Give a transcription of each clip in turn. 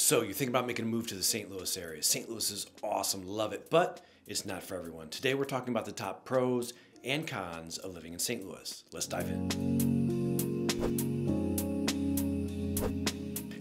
So you're thinking about making a move to the St. Louis area. St. Louis is awesome, love it, but it's not for everyone. Today we're talking about the top pros and cons of living in St. Louis. Let's dive in.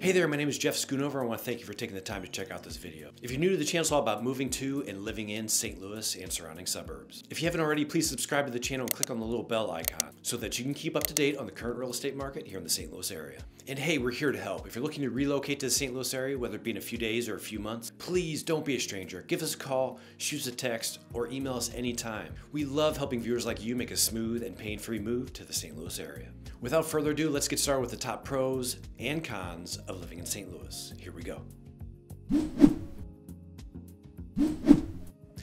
Hey there, my name is Jeff Schoonover. I want to thank you for taking the time to check out this video. If you're new to the channel, it's all about moving to and living in St. Louis and surrounding suburbs. If you haven't already, please subscribe to the channel and click on the little bell icon so that you can keep up to date on the current real estate market here in the St. Louis area. And hey, we're here to help. If you're looking to relocate to the St. Louis area, whether it be in a few days or a few months, please don't be a stranger. Give us a call, shoot us a text, or email us anytime. We love helping viewers like you make a smooth and pain-free move to the St. Louis area. Without further ado, let's get started with the top pros and cons of living in St. Louis. Here we go.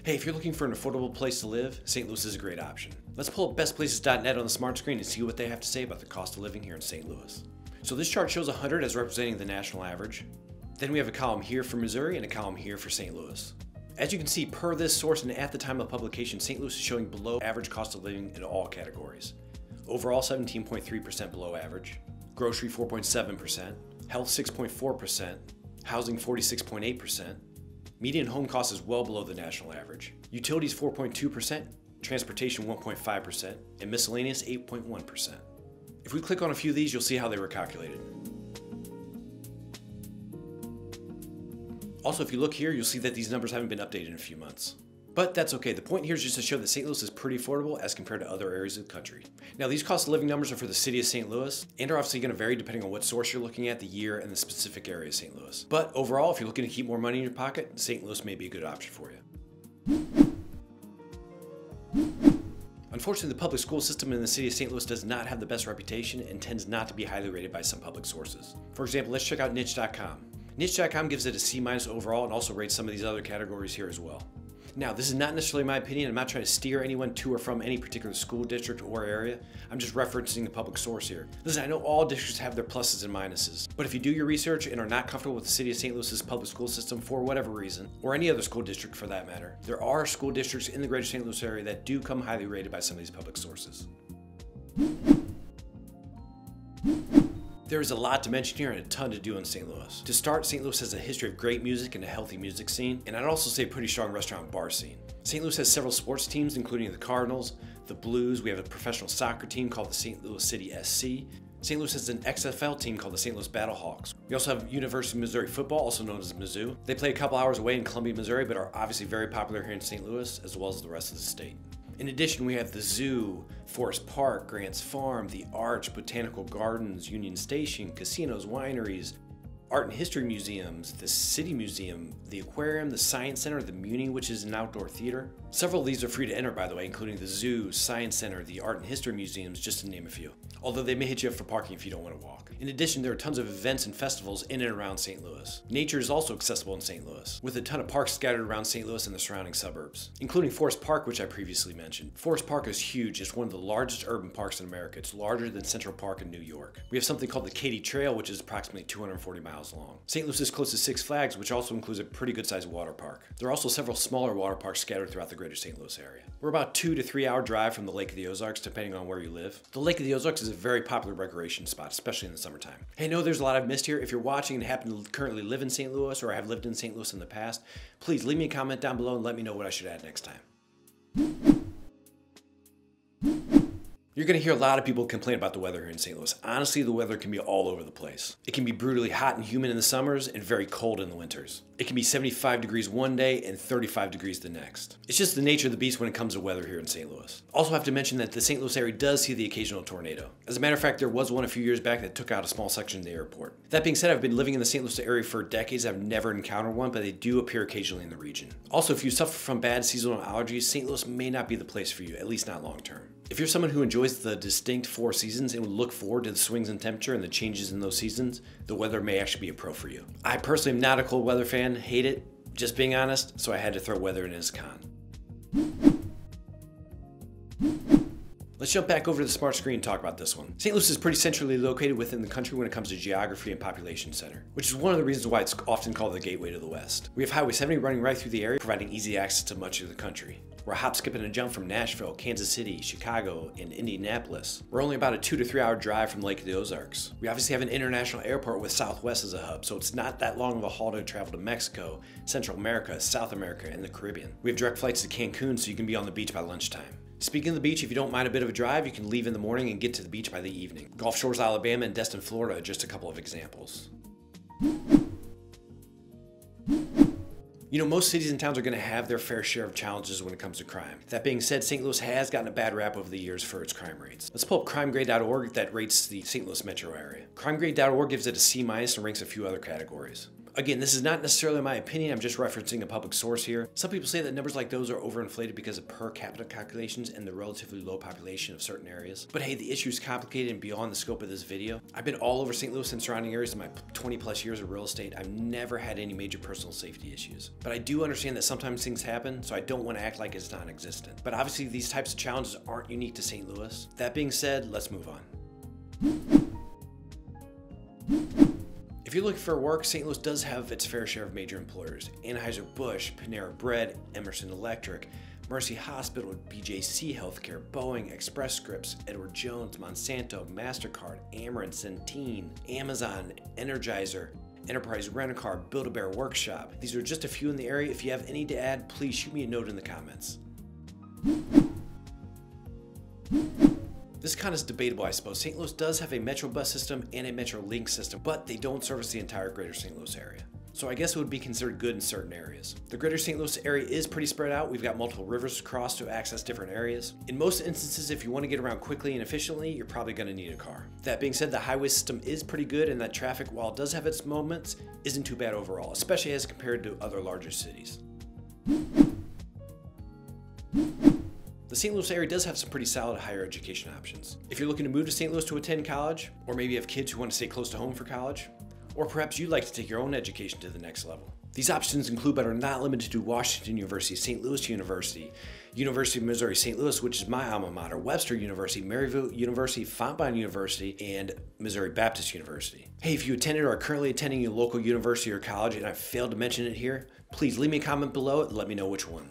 Hey, if you're looking for an affordable place to live, St. Louis is a great option. Let's pull up bestplaces.net on the smart screen and see what they have to say about the cost of living here in St. Louis. So this chart shows 100 as representing the national average. Then we have a column here for Missouri and a column here for St. Louis. As you can see, per this source and at the time of publication, St. Louis is showing below average cost of living in all categories. Overall, 17.3% below average. Grocery, 4.7%. Health, 6.4%. Housing, 46.8%. Median home cost is well below the national average. Utilities, 4.2%. Transportation, 1.5%. And miscellaneous, 8.1%. If we click on a few of these, you'll see how they were calculated. Also, if you look here, you'll see that these numbers haven't been updated in a few months. But that's okay. The point here is just to show that St. Louis is pretty affordable as compared to other areas of the country. Now, these cost of living numbers are for the city of St. Louis and are obviously going to vary depending on what source you're looking at, the year, and the specific area of St. Louis. But overall, if you're looking to keep more money in your pocket, St. Louis may be a good option for you. Unfortunately, the public school system in the city of St. Louis does not have the best reputation and tends not to be highly rated by some public sources. For example, let's check out niche.com. Niche.com gives it a C- overall and also rates some of these other categories here as well. Now, this is not necessarily my opinion. I'm not trying to steer anyone to or from any particular school district or area. I'm just referencing a public source here. Listen, I know all districts have their pluses and minuses, but if you do your research and are not comfortable with the city of St. Louis's public school system for whatever reason, or any other school district for that matter, there are school districts in the greater St. Louis area that do come highly rated by some of these public sources. There is a lot to mention here and a ton to do in St. Louis. To start, St. Louis has a history of great music and a healthy music scene, and I'd also say a pretty strong restaurant and bar scene. St. Louis has several sports teams, including the Cardinals, the Blues. We have a professional soccer team called the St. Louis City SC. St. Louis has an XFL team called the St. Louis Battlehawks. We also have University of Missouri football, also known as Mizzou. They play a couple hours away in Columbia, Missouri, but are obviously very popular here in St. Louis, as well as the rest of the state. In addition, we have the Zoo, Forest Park, Grants Farm, the Arch, Botanical Gardens, Union Station, casinos, wineries, art and history museums, the City Museum, the Aquarium, the Science Center, the Muni, which is an outdoor theater. Several of these are free to enter, by the way, including the Zoo, Science Center, the art and history museums, just to name a few. Although they may hit you up for parking if you don't want to walk. In addition, there are tons of events and festivals in and around St. Louis. Nature is also accessible in St. Louis, with a ton of parks scattered around St. Louis and the surrounding suburbs, including Forest Park, which I previously mentioned. Forest Park is huge. It's one of the largest urban parks in America. It's larger than Central Park in New York. We have something called the Katy Trail, which is approximately 240 miles long. St. Louis is close to Six Flags, which also includes a pretty good-sized water park. There are also several smaller water parks scattered throughout the greater St. Louis area. We're about 2 to 3 hour drive from the Lake of the Ozarks, depending on where you live. The Lake of the Ozarks is a very popular recreation spot, especially in the summertime. Hey, I know there's a lot I've missed here. If you're watching and happen to currently live in St. Louis or have lived in St. Louis in the past, please leave me a comment down below and let me know what I should add next time. You're going to hear a lot of people complain about the weather here in St. Louis. Honestly, the weather can be all over the place. It can be brutally hot and humid in the summers and very cold in the winters. It can be 75 degrees one day and 35 degrees the next. It's just the nature of the beast when it comes to weather here in St. Louis. Also have to mention that the St. Louis area does see the occasional tornado. As a matter of fact, there was one a few years back that took out a small section of the airport. That being said, I've been living in the St. Louis area for decades. I've never encountered one, but they do appear occasionally in the region. Also, if you suffer from bad seasonal allergies, St. Louis may not be the place for you, at least not long term. If you're someone who enjoys the distinct 4 seasons and would look forward to the swings in temperature and the changes in those seasons, the weather may actually be a pro for you. I personally am not a cold weather fan, hate it, just being honest, so I had to throw weather in as a con. Let's jump back over to the smart screen and talk about this one. St. Louis is pretty centrally located within the country when it comes to geography and population center, which is one of the reasons why it's often called the gateway to the West. We have Highway 70 running right through the area, providing easy access to much of the country. We're a hop, skip, and a jump from Nashville, Kansas City, Chicago, and Indianapolis. We're only about a 2 to 3 hour drive from Lake of the Ozarks. We obviously have an international airport with Southwest as a hub, so it's not that long of a haul to travel to Mexico, Central America, South America, and the Caribbean. We have direct flights to Cancun, so you can be on the beach by lunchtime. Speaking of the beach, if you don't mind a bit of a drive, you can leave in the morning and get to the beach by the evening. Gulf Shores, Alabama, and Destin, Florida are just a couple of examples. You know, most cities and towns are going to have their fair share of challenges when it comes to crime. That being said, St. Louis has gotten a bad rap over the years for its crime rates. Let's pull up crimegrade.org that rates the St. Louis metro area. Crimegrade.org gives it a C- and ranks a few other categories. Again, this is not necessarily my opinion, I'm just referencing a public source here. Some people say that numbers like those are overinflated because of per capita calculations and the relatively low population of certain areas. But hey, the issue is complicated and beyond the scope of this video. I've been all over St. Louis and surrounding areas in my 20 plus years of real estate. I've never had any major personal safety issues. But I do understand that sometimes things happen, so I don't want to act like it's non-existent. But obviously these types of challenges aren't unique to St. Louis. That being said, let's move on. If you're looking for work, St. Louis does have its fair share of major employers. Anheuser-Busch, Panera Bread, Emerson Electric, Mercy Hospital, BJC Healthcare, Boeing, Express Scripts, Edward Jones, Monsanto, MasterCard, Ameren, Centene, Amazon, Energizer, Enterprise Rent-A-Car, Build-A-Bear Workshop. These are just a few in the area. If you have any to add, please shoot me a note in the comments. This kind of debatable, I suppose. St. Louis does have a Metro bus system and a Metro Link system, but they don't service the entire greater St. Louis area. So I guess it would be considered good in certain areas. The greater St. Louis area is pretty spread out. We've got multiple rivers to cross to access different areas. In most instances, if you want to get around quickly and efficiently, you're probably going to need a car. That being said, the highway system is pretty good, and that traffic, while it does have its moments, isn't too bad overall, especially as compared to other larger cities. The St. Louis area does have some pretty solid higher education options. If you're looking to move to St. Louis to attend college, or maybe have kids who want to stay close to home for college, or perhaps you'd like to take your own education to the next level. These options include but are not limited to Washington University, St. Louis University, University of Missouri St. Louis, which is my alma mater, Webster University, Maryville University, Fontbonne University, and Missouri Baptist University. Hey, if you attended or are currently attending your local university or college and I failed to mention it here, please leave me a comment below and let me know which one.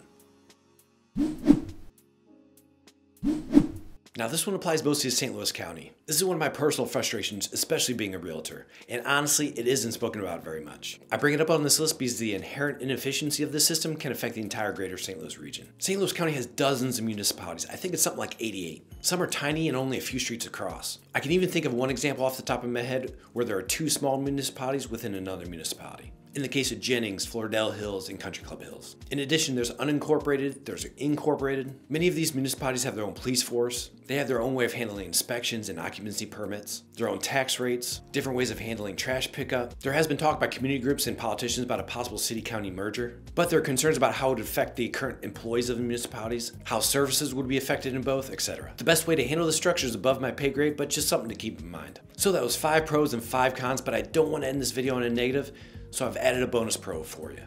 Now this one applies mostly to St. Louis County. This is one of my personal frustrations, especially being a realtor, and honestly, it isn't spoken about very much. I bring it up on this list because the inherent inefficiency of this system can affect the entire greater St. Louis region. St. Louis County has dozens of municipalities. I think it's something like 88. Some are tiny and only a few streets across. I can even think of one example off the top of my head where there are 2 small municipalities within another municipality. In the case of Jennings, Floridel Hills, and Country Club Hills. In addition, there's unincorporated, there's incorporated. Many of these municipalities have their own police force. They have their own way of handling inspections and occupancy permits, their own tax rates, different ways of handling trash pickup. There has been talk by community groups and politicians about a possible city-county merger, but there are concerns about how it would affect the current employees of the municipalities, how services would be affected in both, etc. The best way to handle the structure is above my pay grade, but just something to keep in mind. So that was 5 pros and 5 cons, but I don't want to end this video on a negative, so I've added a bonus pro for you.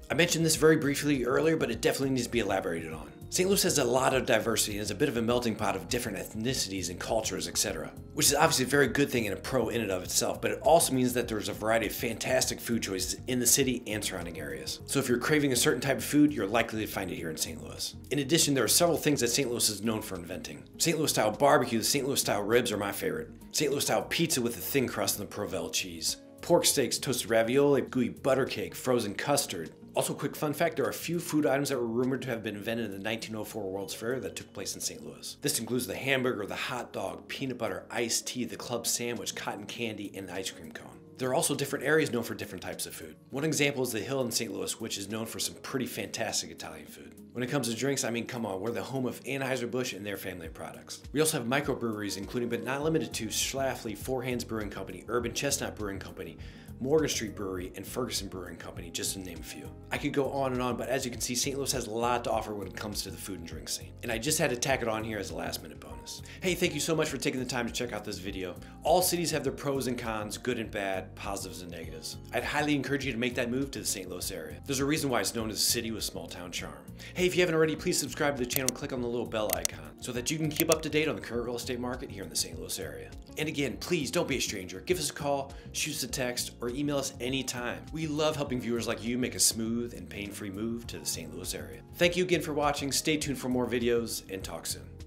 I mentioned this very briefly earlier, but it definitely needs to be elaborated on. St. Louis has a lot of diversity and is a bit of a melting pot of different ethnicities and cultures, etc. Which is obviously a very good thing and a pro in and of itself, but it also means that there's a variety of fantastic food choices in the city and surrounding areas. So if you're craving a certain type of food, you're likely to find it here in St. Louis. In addition, there are several things that St. Louis is known for inventing. St. Louis style barbecue, the St. Louis style ribs are my favorite. St. Louis style pizza with a thin crust and the Provel cheese. Pork steaks, toasted ravioli, gooey butter cake, frozen custard. Also, quick fun fact, there are a few food items that were rumored to have been invented in the 1904 World's Fair that took place in St. Louis. This includes the hamburger, the hot dog, peanut butter, iced tea, the club sandwich, cotton candy, and the ice cream cone. There are also different areas known for different types of food. One example is the Hill in St. Louis, which is known for some pretty fantastic Italian food. When it comes to drinks, I mean, come on, we're the home of Anheuser-Busch and their family of products. We also have microbreweries, including but not limited to Schlafly, Four Hands Brewing Company, Urban Chestnut Brewing Company, Morgan Street Brewery, and Ferguson Brewing Company, just to name a few. I could go on and on, but as you can see, St. Louis has a lot to offer when it comes to the food and drink scene. And I just had to tack it on here as a last minute bonus. Hey, thank you so much for taking the time to check out this video. All cities have their pros and cons, good and bad, positives and negatives. I'd highly encourage you to make that move to the St. Louis area. There's a reason why it's known as a city with small town charm. Hey, if you haven't already, please subscribe to the channel and click on the little bell icon. so that you can keep up to date on the current real estate market here in the St. Louis area. And again, please don't be a stranger. Give us a call, shoot us a text, or email us anytime. We love helping viewers like you make a smooth and pain-free move to the St. Louis area. Thank you again for watching. Stay tuned for more videos, and talk soon.